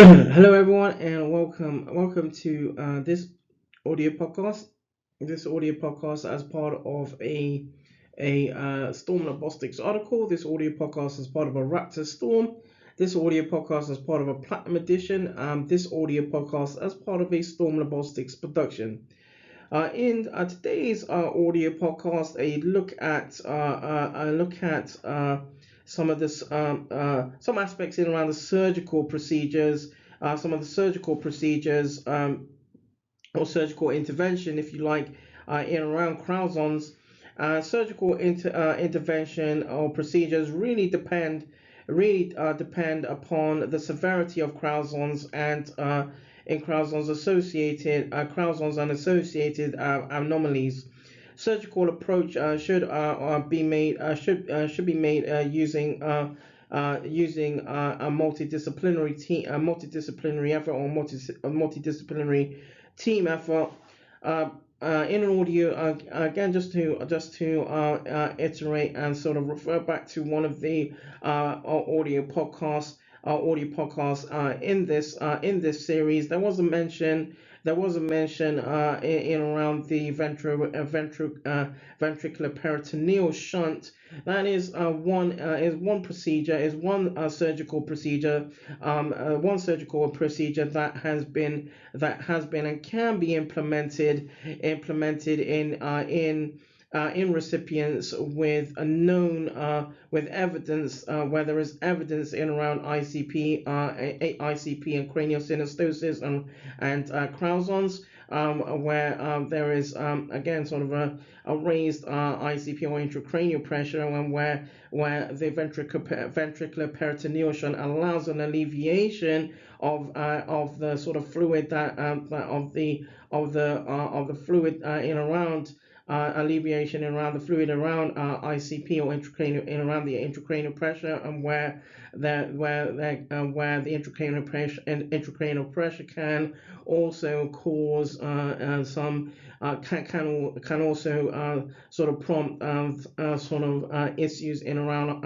Hello, everyone, and welcome to this audio podcast. This audio podcast as part of a Storm Robotics article. This audio podcast is part of a Raptor Storm. This audio podcast is part of a Platinum Edition. This audio podcast as part of a Storm Robotics production. In today's audio podcast, a look at some of this some aspects in around the surgical procedures, some of the surgical procedures or surgical intervention, if you like, in around Crouzons. Intervention or procedures really depend upon the severity of Crouzons and in Crouzons and associated anomalies. Surgical approach should be made using a multidisciplinary effort or multidisciplinary team effort. In an audio, again, just to iterate and sort of refer back to one of the in this series, there was a mention in around the ventricular peritoneal shunt. That is one surgical procedure, that has been and can be implemented in recipients with a known with evidence where there is evidence in around ICP and craniosynostosis and Crouzons, where there is again sort of a raised ICP or intracranial pressure, and where the ventricular peritoneal shunt allows an alleviation of the sort of fluid of the fluid in around alleviation around the fluid around ICP or intracranial in around the intracranial pressure, and where the intracranial pressure can also cause some can also sort of prompt issues in around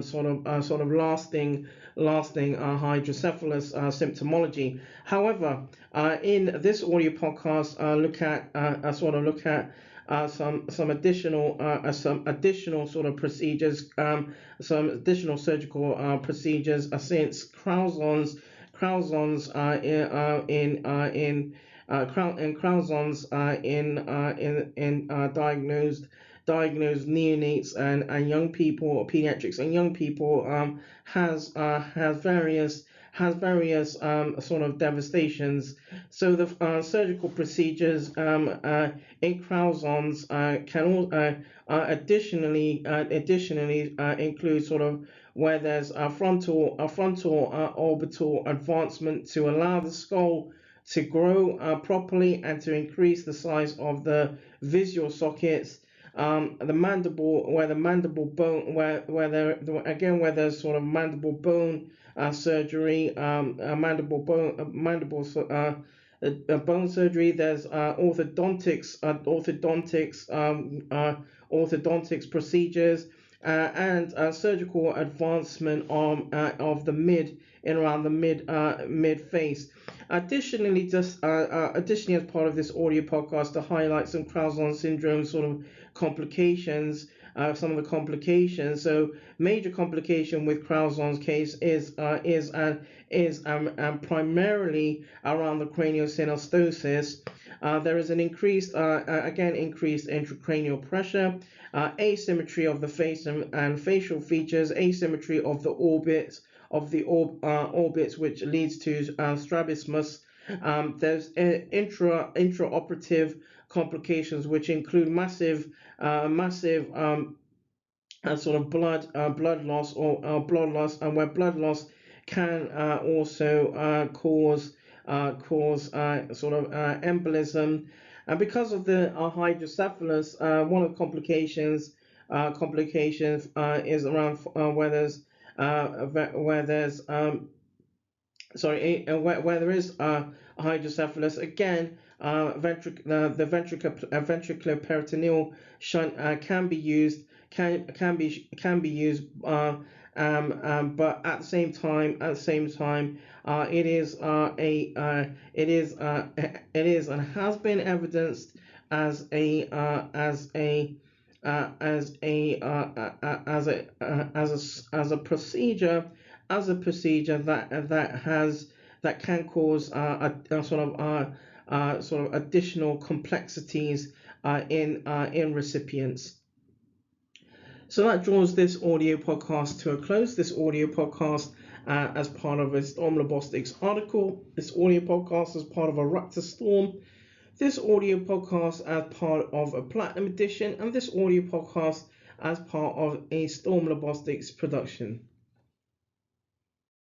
sort of lasting hydrocephalus symptomology. However, in this audio podcast, look at some additional sort of procedures, some additional surgical procedures, since Crouzons in Crouzons in diagnosed neonates and young people, pediatrics and young people, has various sort of devastations. So the surgical procedures in Crouzons additionally include sort of where there's a frontal orbital advancement to allow the skull to grow properly and to increase the size of the visual sockets. The mandible, where the mandible bone, where there's sort of mandible bone surgery, bone surgery. There's orthodontics procedures, and surgical advancement of the mid in around the mid face. Additionally, as part of this audio podcast, to highlight some Crouzons syndrome sort of complications, some of the complications. So, major complication with Crouzons case is primarily around the craniosynostosis. There is an increased intracranial pressure, asymmetry of the face and facial features, asymmetry of the orbits which leads to strabismus. There's intraoperative complications, which include massive sort of blood loss and where blood loss can also cause sort of embolism. And because of the hydrocephalus, one of the complications is around where there is hydrocephalus. Again, the ventricular peritoneal shunt can be used But at the same time, it is it is and has been evidenced as a as a procedure that can cause sort of additional complexities in recipients. So that draws this audio podcast to a close. This audio podcast, as part of a Ztorm Lobostics article, this audio podcast as part of a Raptor Ztorm, this audio podcast as part of a Platinum edition, and this audio podcast as part of a Ztorm Lobostics production.